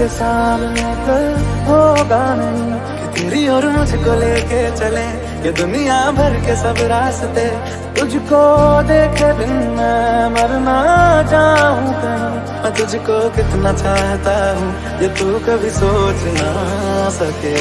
तेरे सामने कल होगा नहीं कि तेरी और मुझको लेके चले ये दुनिया भर के सब रास्ते। तुझको देखे बिन मैं मर ना जाऊं कहीं, मैं तुझको कितना चाहता हूँ ये तू कभी सोच ना सके।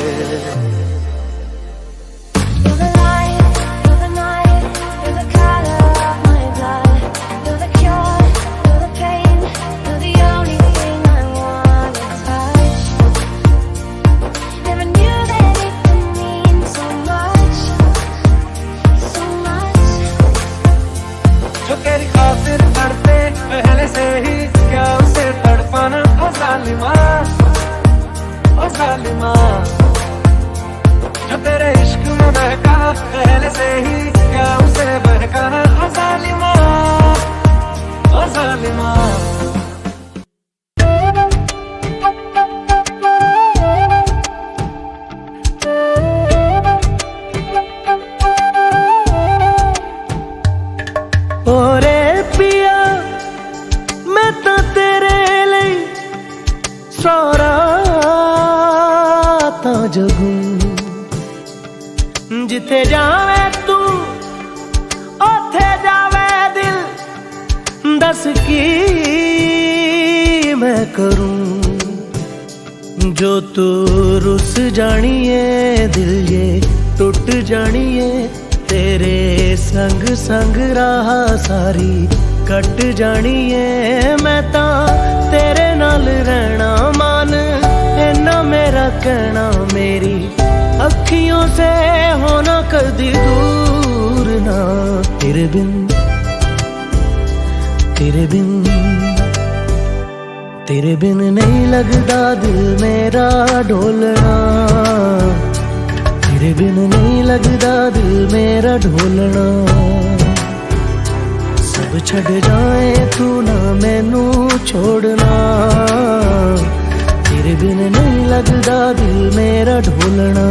जो तेरी खातिर तड़पे पहले से ही क्या उसे तड़पाना। ओ जालिमा, ओ जालिमा, जो तेरे इश्क में बहका पहले से ही क्या उसे बहकाना। ओ जालिमा, ओ जालिमा। ओरे पिया मैं तो तेरे लिए सौ रातां जगूं, जिथे जावे तू ओथे जावे दिल, दस की मैं करूं। जो तू रुस जानिए दिल ये टूट जानिए, तेरे संग संग राह सारी कट जानिए। मैं तां तेरे नाल रहना मान इन्ना मेरा कहना, मेरी अखियों से होना कदी दूर ना। तेरे बिन, तेरे बिन, तेरे बिन नहीं लगदा दिल मेरा ढोलना। तेरे बिन नहीं लगदा दिल मेरा ढोलना। सब छड़ जाए तू ना मैनू छोड़ना। तेरे बिन नहीं लगदा दिल मेरा ढोलना।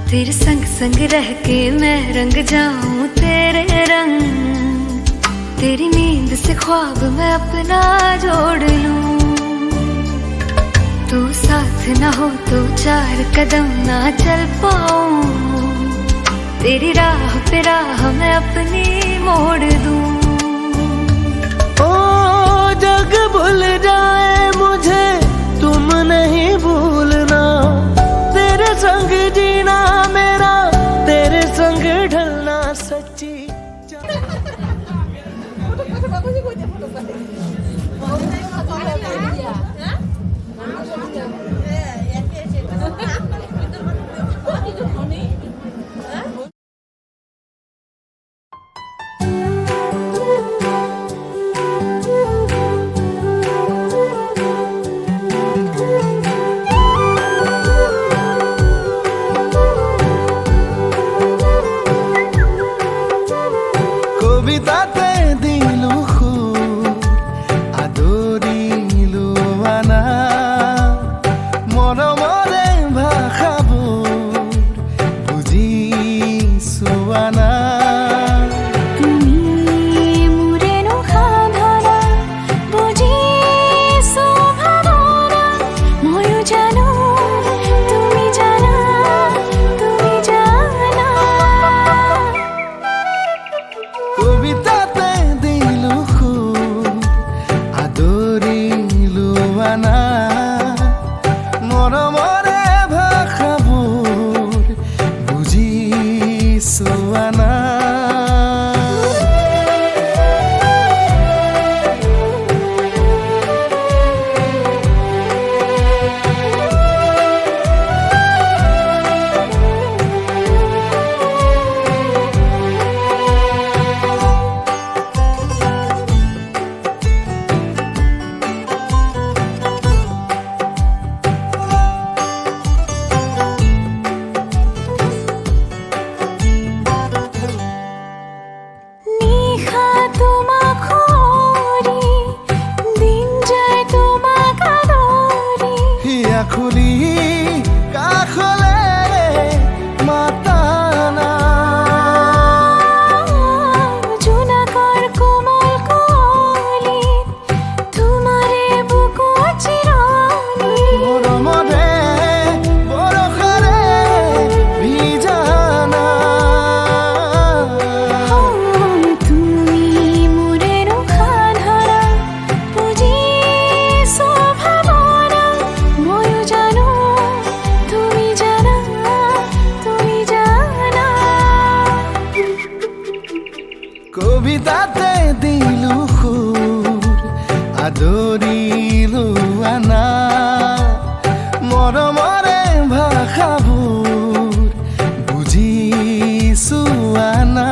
तेरे संग संग रह के मैं रंग जाऊं तेरे रंग, तेरी नींद से ख्वाब मैं अपना जोड़ लूं। तू साथ ना हो तो चार कदम ना चल पाऊं, तेरी राह पे राह मैं अपनी मोड़ दूं। ओ जग भूल जाए मुझे तुम नहीं भूलना, तेरे संग जीना मेरा तेरे संग ढलना सच्ची। কবিতাতে দিলু খুব আদৰিলো আনা, মৰমৰে ভাষাবোৰ বুজিছো আনা। কবিতাতে কবিতাতে দিলো সুৰ আদৰিলো আনা মৰমৰে ভাষাবোৰ বুজিছো আনা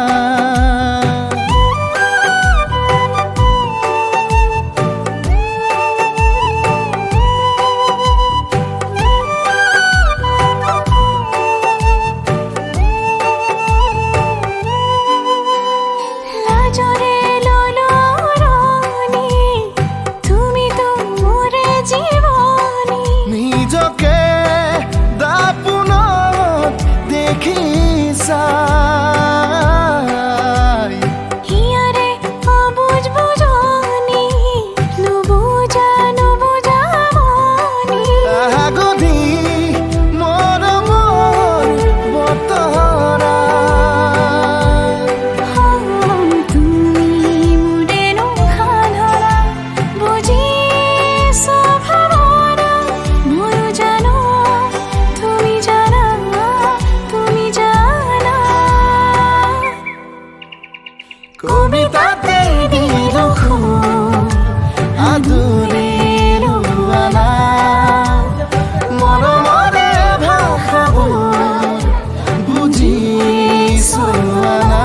কবিতাতে দিলো সুৰ আদৰিলো আনা মৰমৰে ভাষাবোৰ বুজিছো আনা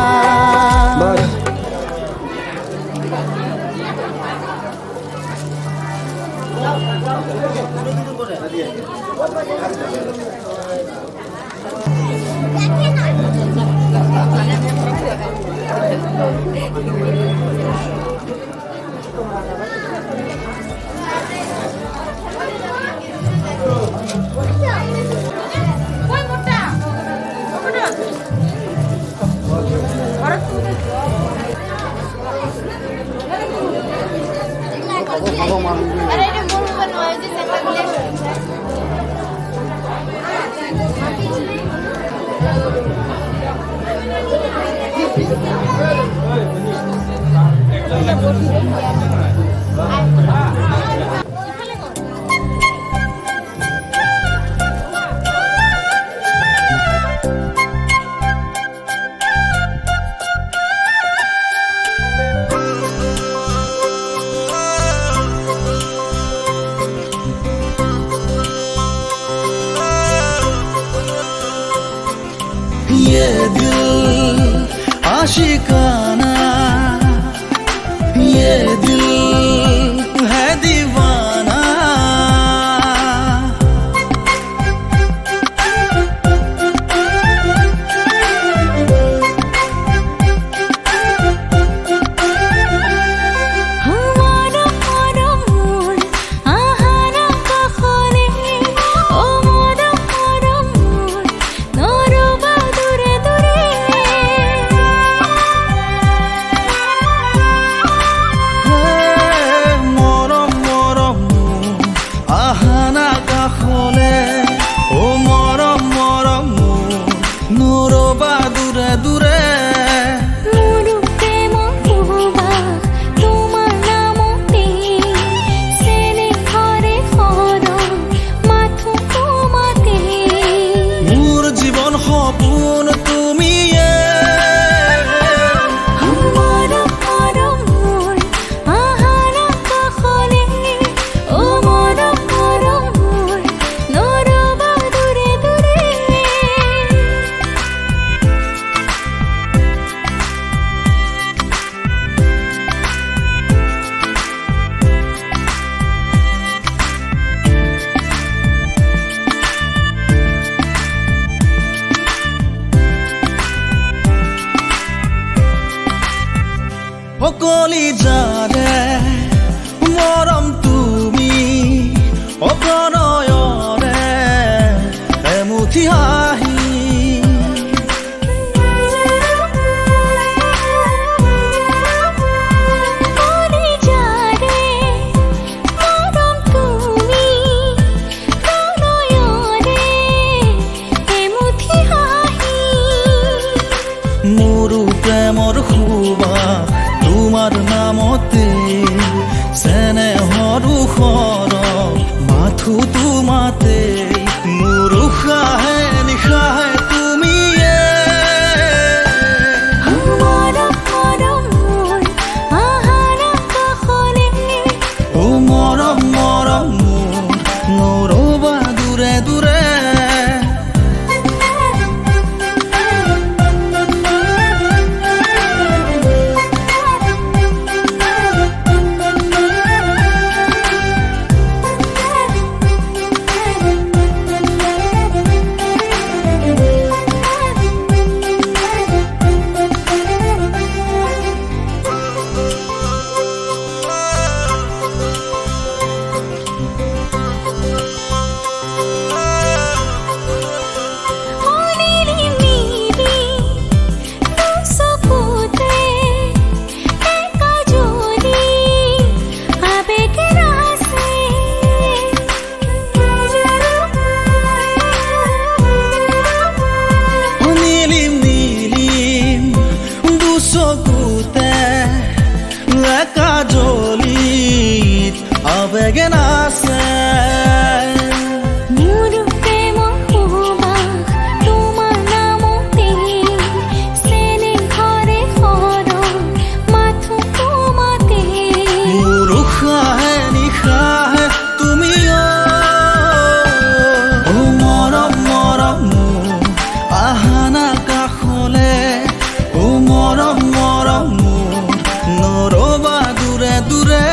ये दिल आशिकाना ये दिल है दीवाना কলিজাৰে মৰম তুমি অপ্ৰণয়ৰে এমুঠি হাঁহি মোৰো প্ৰেমৰ সুবাস তোমাৰ নামতে চেনেহৰ সৰ মাথোঁ চকুতে একা জ্বলিত আবেগে নাচে মোৰ প্ৰেম সুবাস তোমাৰ নামতে চেনেহৰে সৰল মাথো তোমাতে মোৰ উশাহে নিশাহে তুমি অ মৰম মৰম মোৰ আহানা কাষলে অ মৰম মৰম মোৰ নৰবা দূৰে দূৰে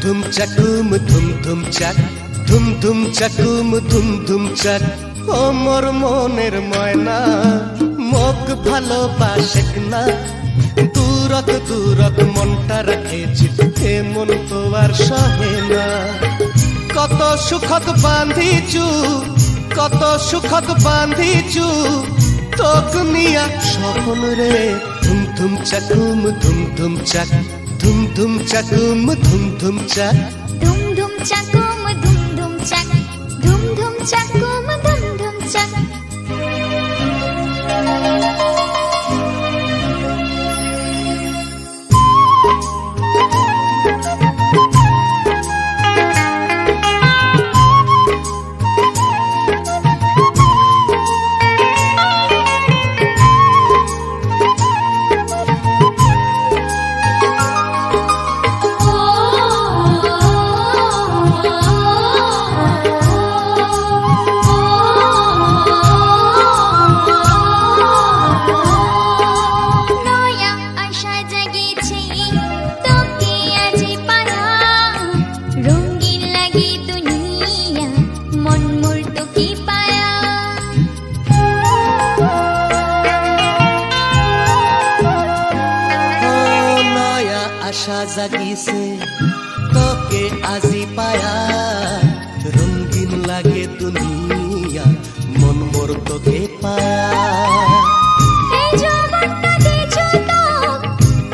ধুম চাকুম ধুম ধুম চাক ধুম ধুম চাকুম ধুম ধুম চাক ও মোর মনের ময়না মোক ভালোবাসে না দূরত দূরত মনটা রাখেছি হে মন তো আর সহে না কত সুখত বাঁধিছু কত সুখত বাঁধিছু তোক নিয়া স্বপ্ন রে ধুম ধুম চাকুম ধুম ধুম চাক ধুম ধুম চাকুম ধুম ধুম চাক ধুম ধুম চাকুম ধুম ধুম চাক ধুম ধুম চাকুম ধুম ধুম চাক আশা জাগিছে তোকে আজি পায়া রঙিন লাগে দুনিয়া মন মোর তোকে পায়া এই জবানটা দিছো তো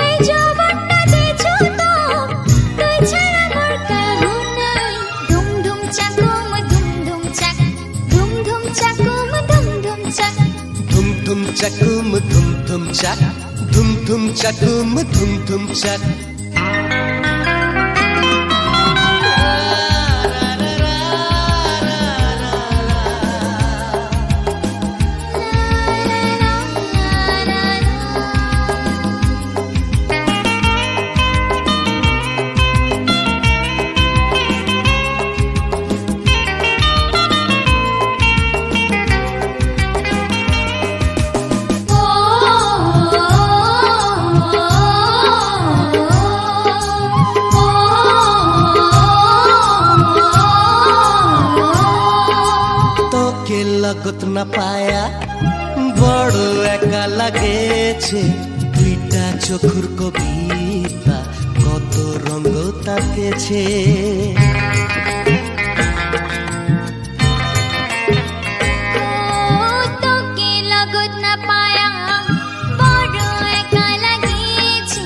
এই জবানটা দিছো তো তুই ছাড়া মোর কেউ নাই ধুম ধুম চাকুম ধুম ধুম চাক ধুম ধুম চাকুম ধুম ধুম চাক ধুম ধুম চাকুম ধুম ধুম চাক ধুম ধুম চাকুম ধুম ধুম চাক লাগত না পায়া বড় একা লাগেছে দুইটা চোখের কবিতা কত রঙ তাকেছে তোকে লাগত না পায়া বড় একা লাগেছে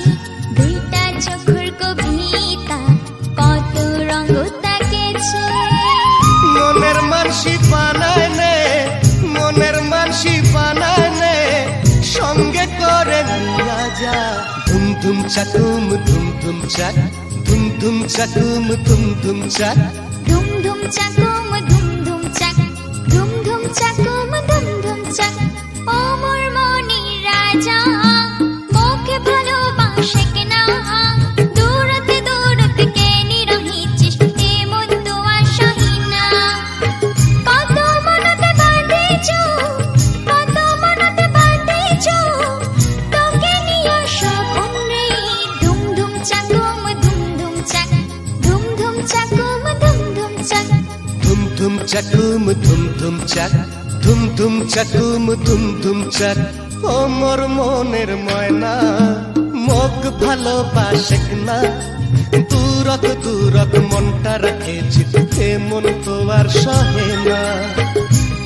দুইটা চোখের কবিতা কত রঙ তাকেছে মনের মানসি বানায় নে মনের মানসি বানায় নে সঙ্গে করে নিয়া যা ধুম ধুম চাকুম ধুম ধুম চাক ধুম ধুম চাকুম ধুম ধুম চাক চাকুম ধুম ধুম চাক, ধুম ধুম চাকুম ধুম ধুম চাক। ও মোর মনির রাজা, মোকে ভালোবাসে কেনা, দূরতে দূরতে কেনি রহিছিস, এমন তো আশাই না। কত মনতে বাঁধিছো, কত মনতে বাঁধিছো, তোকে নিয়ে স্বপ্ন রে। ধুম ধুম চাকুম ধুম ধুম চাক, ধুম ধুম চাকুম ধুম ধুম চাক। ধুম ধুম চাকুম ধুম ধুম চাক, ধুম ধুম চাকুম ধুম ধুম চাক। ও মোর মনের ময়না, মোক ভালোবাসে না, দূরত দূরত মনটা রাখেছি, এমন তো আর সহে না।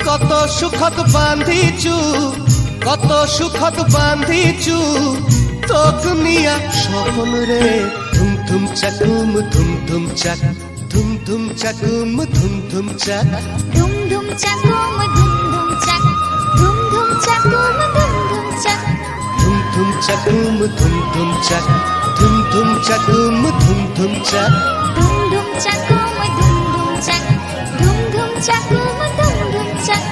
কত সুখত বান্ধিছু, কত সুখত বান্ধিছু, তোক নিয়া স্বপন রে। ধুম ধুম চাকুম ধুম ধুম চাক, ধুম ধুম চাকুম ধুম ধুম চাক। ধুম ধুম চাকুম ধুম ধুম চাক, ধুম ধুম চাকুম ধুম ধুম চাক। ধুম ধুম চাকুম ধুম ধুম চাক, ধুম ধুম চাকুম ধুম ধুম চাক। ধুম ধুম চাকুম ধুম ধুম চাক, ধুম ধুম চাকুম ধুম ধুম চাক।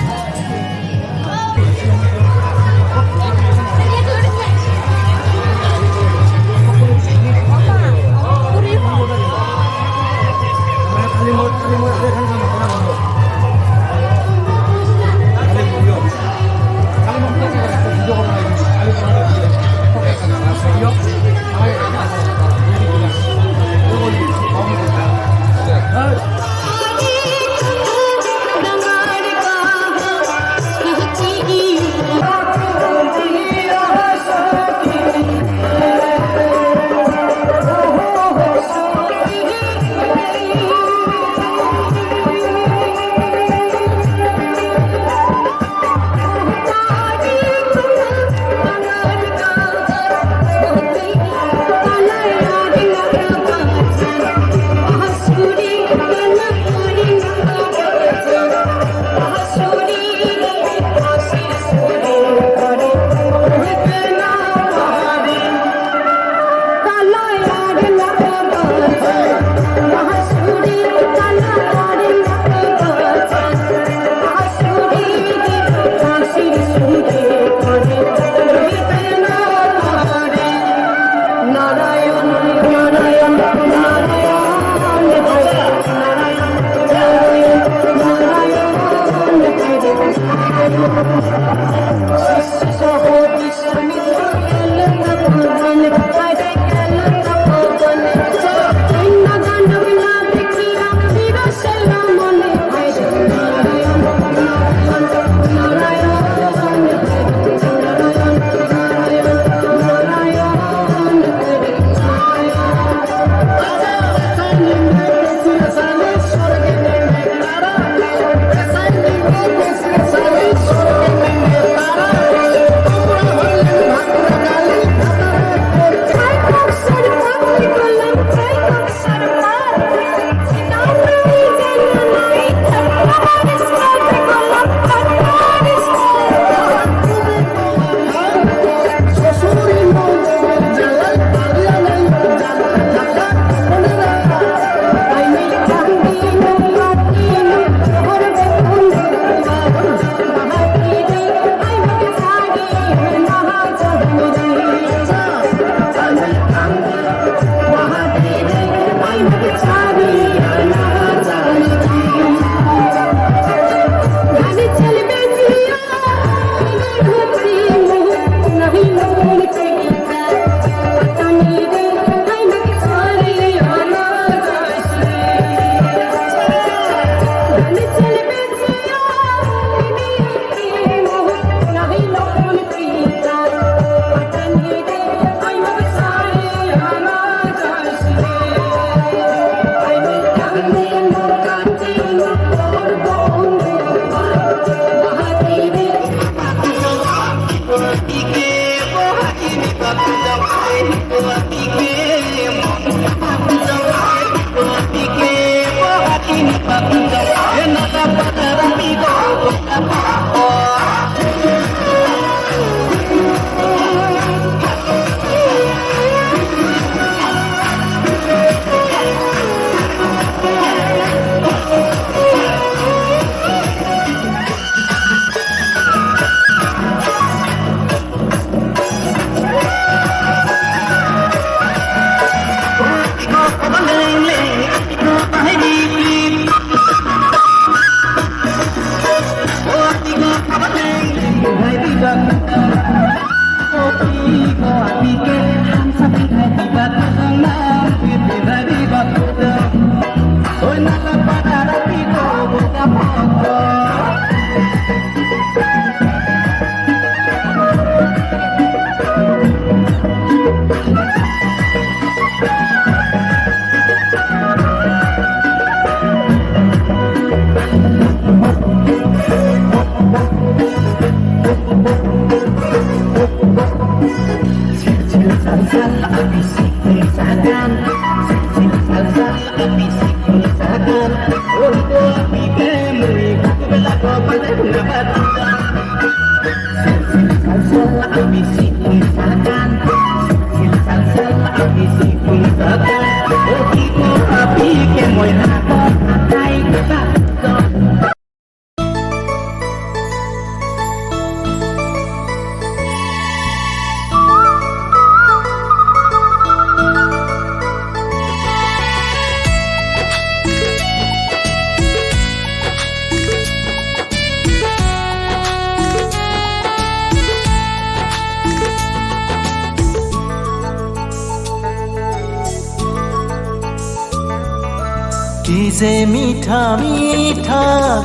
কি যে মিঠা মিঠা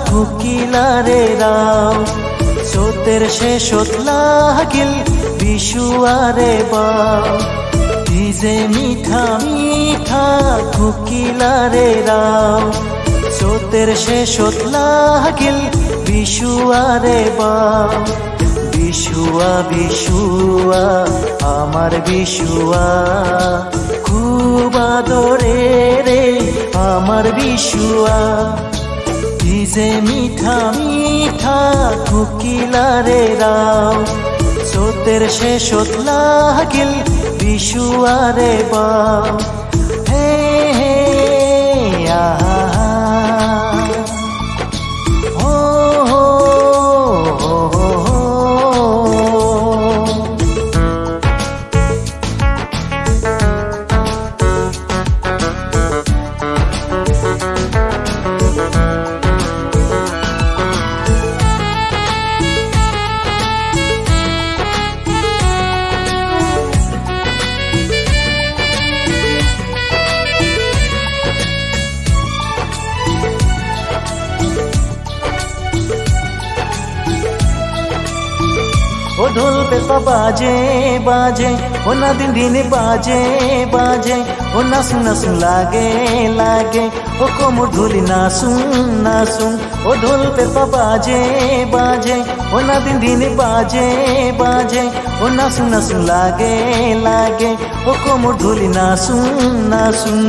কোকিলারে রাও চোতের শেষত লাগিল বিশুয়ারে বাও কি যে মিঠা মিঠা কোকিলারে রাও চোতের শেষত লাগিল বিশুয়ারে বাও বিশুয়া বিশুয়া আমার বিশুয়া খুব আদরে রে আমার বিশুয়া কি যে মিঠা মিঠা কোকিলারে রাও চোতের শেষত লাগিল বিশুয়ারে বাও হে হে আহা ও হো হো হো হো। ও ঢোল পেপা বাজে বাজে ও না দিন দিনে বাজে বাজে ও নাচুন নাচুন লাগে লাগে ও কোমর ধুলি নাচুন নাচুন ও ঢোল পেপা বাজে বাজে ও না দিন দিনে বাজে বাজে ও নাচুন নাচুন লাগে লাগে ও কোমর ধুলি নাচুন নাচুন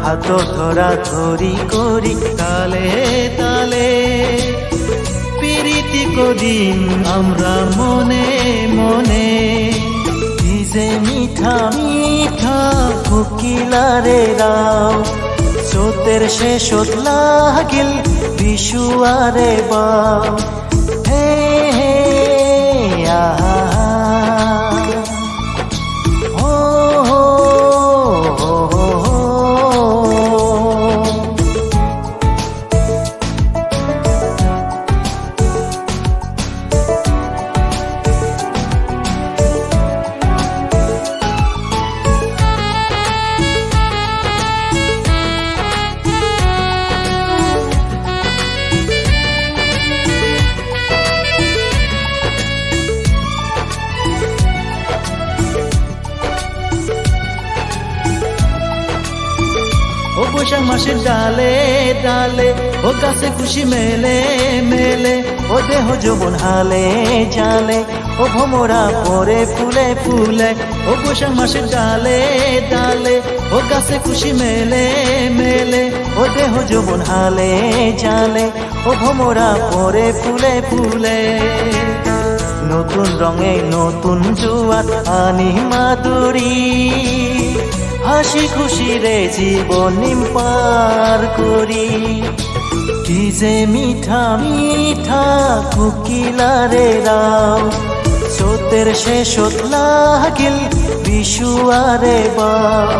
হাত ধরা ধরি করি তালে তালে প্রীতি করিম আমরা মনে মনে কি যে মিঠা মিঠা কোকিলারে রাও চোতের শেষত লাগিল বিশুয়ারে বাও হে হে আহা ও হো হো হো হো। ও বৈশাখ মাসের ডালে ডালে ও গাছে খুশি মেলে মেলে ও দেহ যৌবন হালে জালে ও ভোমরা পরে ফুলে ফুলে ও বৈশাখ মাসের ডালে ডালে ও গাছে খুশি মেলে মেলে ও দেহ যৌবন হালে জালে ও ভোমরা পরে ফুলে ফুলে নতুন রঙে নতুন জোয়ার আনি মাধুরী হাসি খুশি রে জীবন পার করি কি যে মিঠা মিঠা কোকিলারে রাও চোতের শেষত লাগিল বিশুয়ারে বাও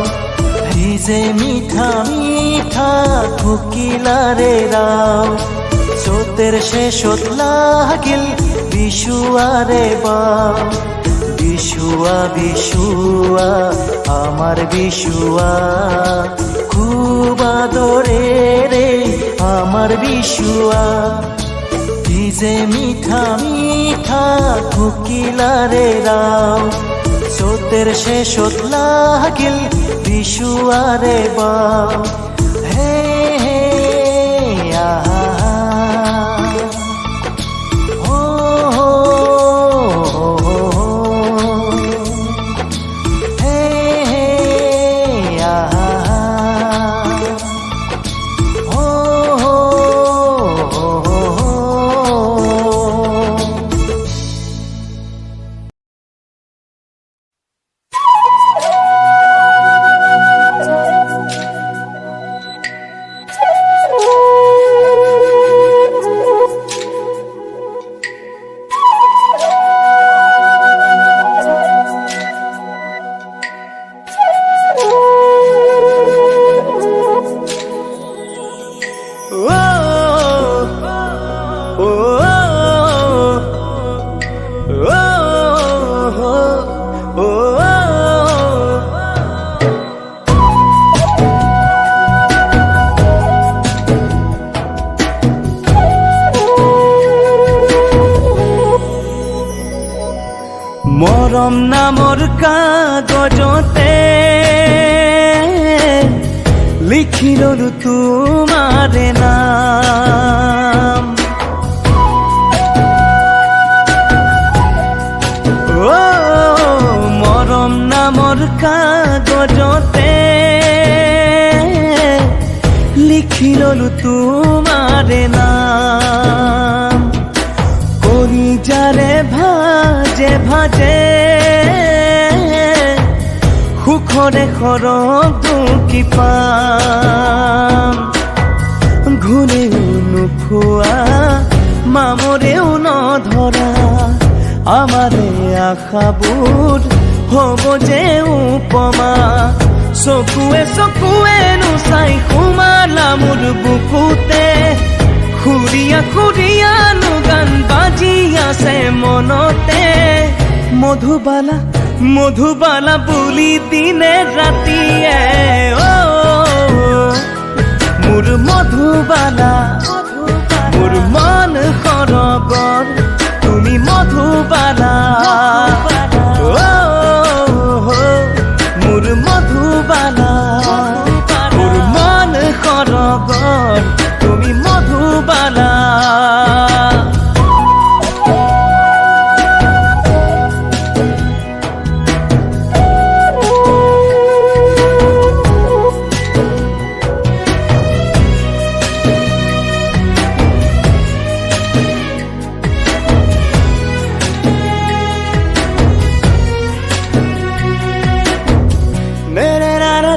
কি যে মিঠা মিঠা কোকিলারে রাও চোতের শেষত লাগিল বিশুয়ারে বাও বিশুয়া বিশুয়া আমার বিশুয়া খুব আদরের আমার বিশুয়া কি যে মিঠা মিঠা কোকিলারে রাও সোতের শেষত লাগিল বিশুয়ারে বাও হে হে আহা ও হে হে আহা মরম নামৰ কাগজতে লিখি ললো তোমাৰে নাম ও মৰম নামৰ কাগজতে লিখি ললো তোমাৰে নাম কৰি যাৰে ভাজে ভাজে সুখৰে খৰক দুকি পাম ঘূৰেও নোখোৱা মামৰেও নধৰা আমাৰে আশাবোৰ হ'ব যে উপমা চকুৱে চকুৱে নোচাই সোমালা মোৰ বুকুতে খুৰিয়া খুৰিয়া গান বাজি আছে মনতে মধুবালা মধুবালা বুলি দিনে ৰাতিয়ে ও মোৰ মধুবালা মোৰ মন সৰগৰ তুমি মধুবালা ও মোৰ মধুবালা মোৰ মন সৰগৰ তুমি Madhubala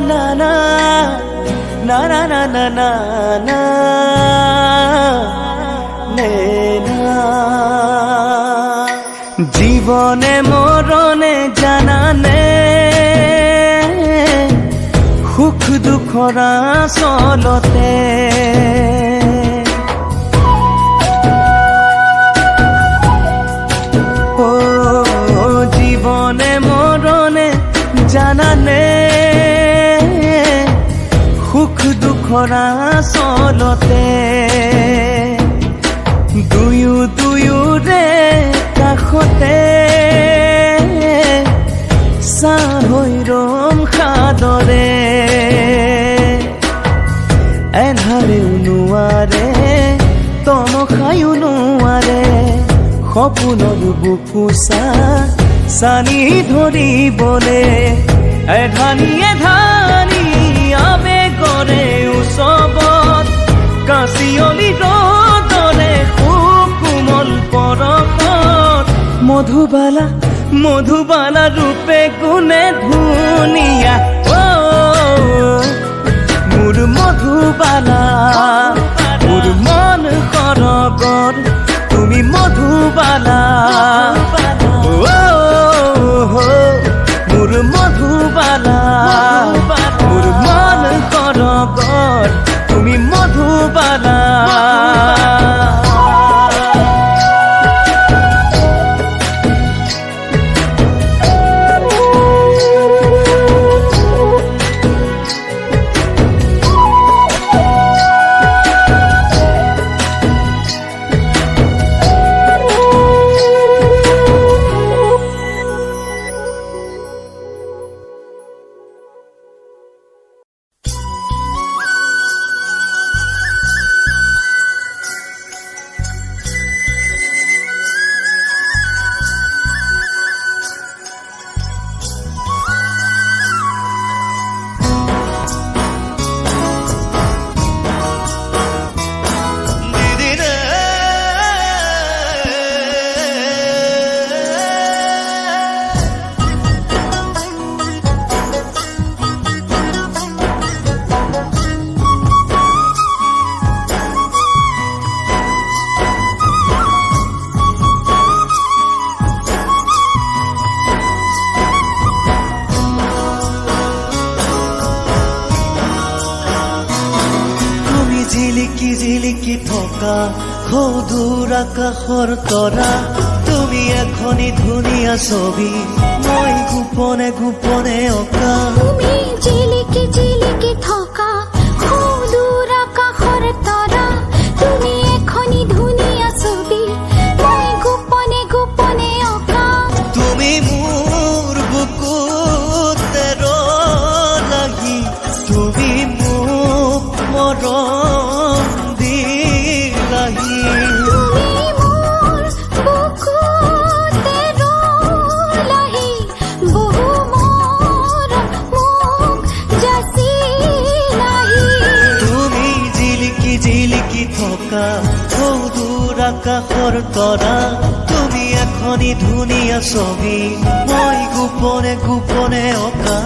na na na na na na na জীবনে মরণে জানানে সুখ দুখৰ আচলতে ও জীবনে মরণে জানানে সুখ দুখৰ আচলতে দুয়ো দুয়োৰে কাষতে চাহ হৈ ৰম সাদৰে এন্ধাৰেও নোৱাৰে তমসায়ো নোৱাৰে সপোনৰ বুকুচা চানি ধৰিবলে এধানি এধানি আবেগৰে উৎসৱত কাঁচিয়লি ৰ'দৰে সুকোমল পৰশত মধুবালা মধুবালা ৰূপে গুণে ধুনীয়া ও মোৰ মধুবালা মোৰ মন সৰগৰ তুমি মধুবালা ও মোৰ মধুবালা মোৰ মন সৰগৰ তুমি মধুবালা জিলিকি জিলিকি থকা সৌদূৰ আকাশৰ তৰা তুমি এখনি ধুনীয়া ছবি মই গোপনে গোপনে অঁকা তুমি জিলিকি জিলিকি থকা সৌদূৰ আকাশৰ তৰা তুমি এখনি ধুনীয়া ছবি মই গোপনে গোপনে অঁকা তুমি মোৰ বুকুতে ৰলাহি তুমি মোক মৰম দিলাহি তুমি মোৰ বুকুতে ৰলাহি বহু মৰম মোক যাচিলাহি তুমি জিলিকি জিলিকি থকা সৌদূৰ আকাশৰ তৰা তুমি এখনি ধুনীয়া ছবি মই গোপনে গোপনে অঁকা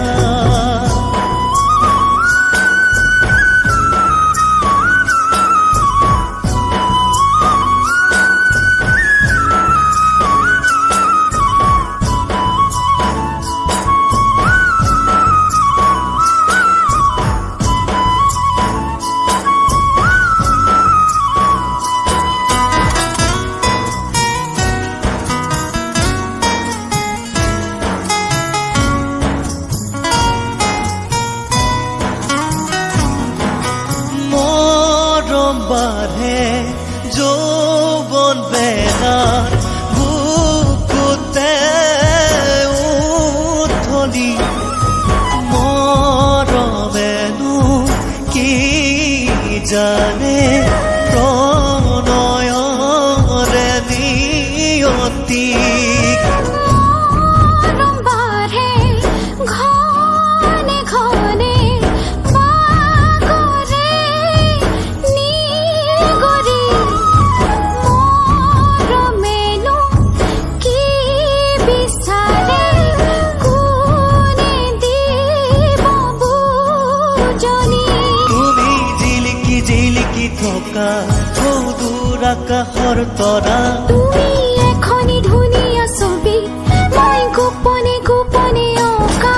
বাঢ়ে যৌৱন বেলাৰ বুকুতে উঠলি মৰমেনো কি জানে প্ৰণয়ৰে নিয়তি মৰম বাঢ়ে ঘনে ঘনে বাগৰে নিগৰি মৰমেনো কি বিচাৰে কোনে দিব বুজনি তুমি জিলিকি জিলিকি থকা সৌদূৰ আকাশৰ তৰা তুমি এখনি ধুনীয়া ছবি মই গোপনে গোপনে অঁকা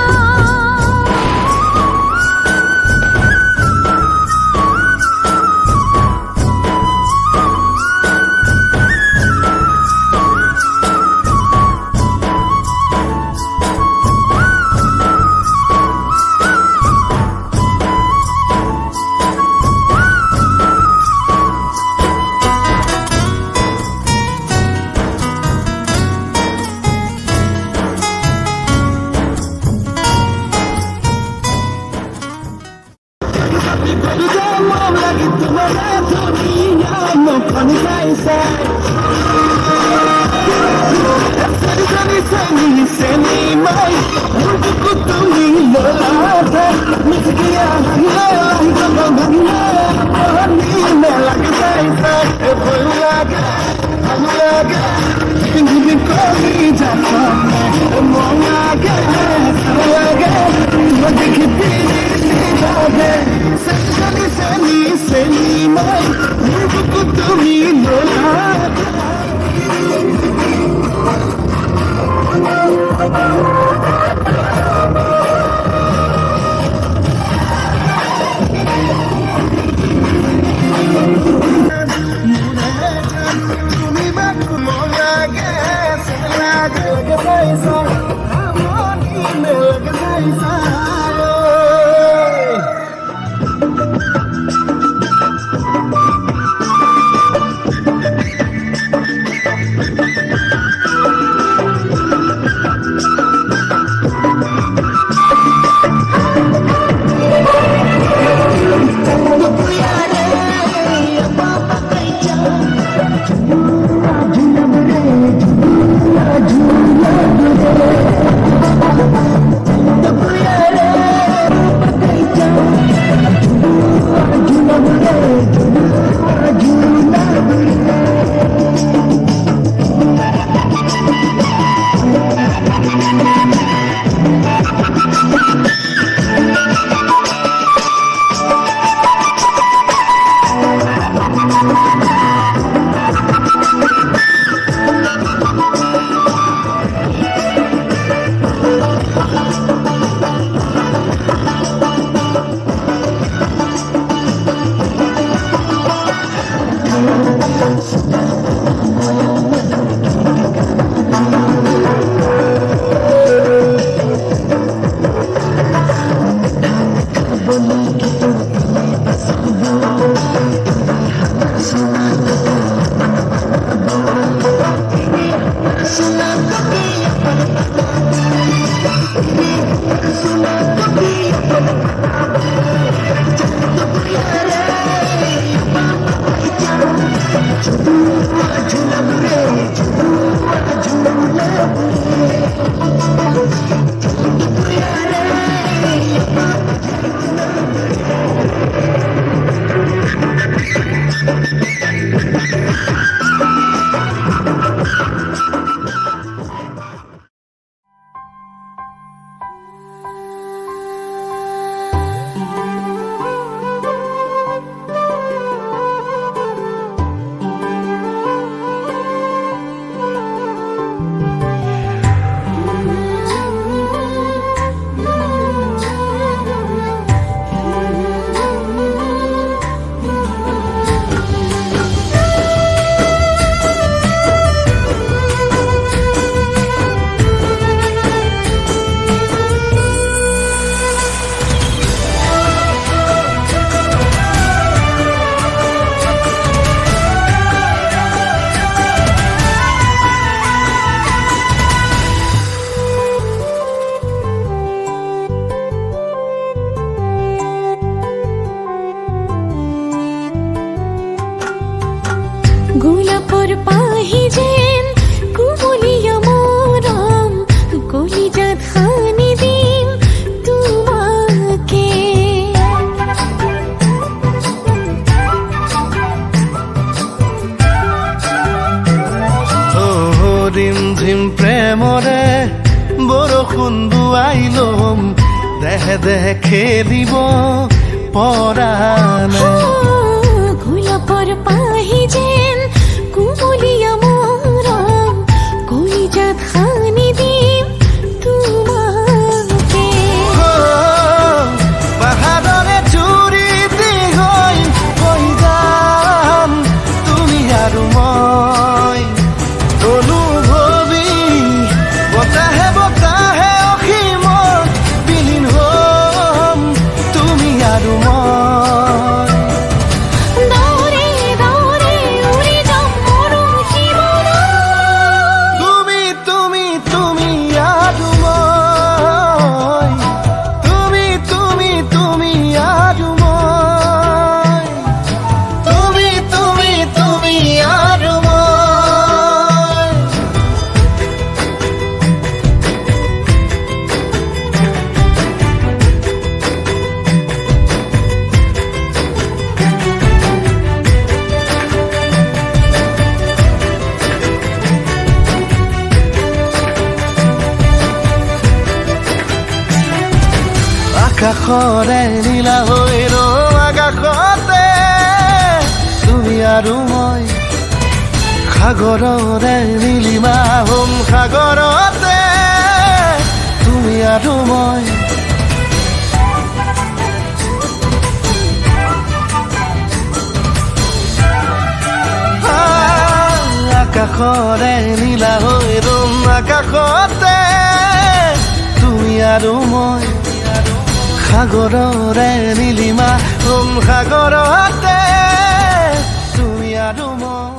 গোলাপর পাহি যেন কুমলিয়া মোরম কলিজাত খানি দিম তোমাকে রিম ঝিম প্রেমরে বৰষুণ বুৱাইলম দেহে দেহে খেলিব পৰাণে গোলাপর পাহি যেন কুমলিয়া মোরম কলিজাত খানি দিম তোমাকে পাহাৰৰে চুৰি দি হৈ যাম তুমি আৰু মই অনুভৱী বতাহে বতাহে অসীমত বিলীন হ'ম তুমি আৰু মই দৌৰে দৌৰে উৰি যাম মৰুম শিৱৰা তুমি তুমি তুমি আৰু মই তুমি তুমি তুমি আৰু মই তুমি তুমি তুমি আৰু মই আকাশৰে নীলা হৈ ৰওঁ আকাশতে তুমি আৰু মই সাগৰৰে নীলিমা হ'ম সাগৰতে তুমি আৰু মই আকাশৰে নীলা হৈ ৰওঁ আকাশতে তুমি আৰু মই সাগৰৰে নীলিমা হ'ম সাগৰতে তুমি আৰু মই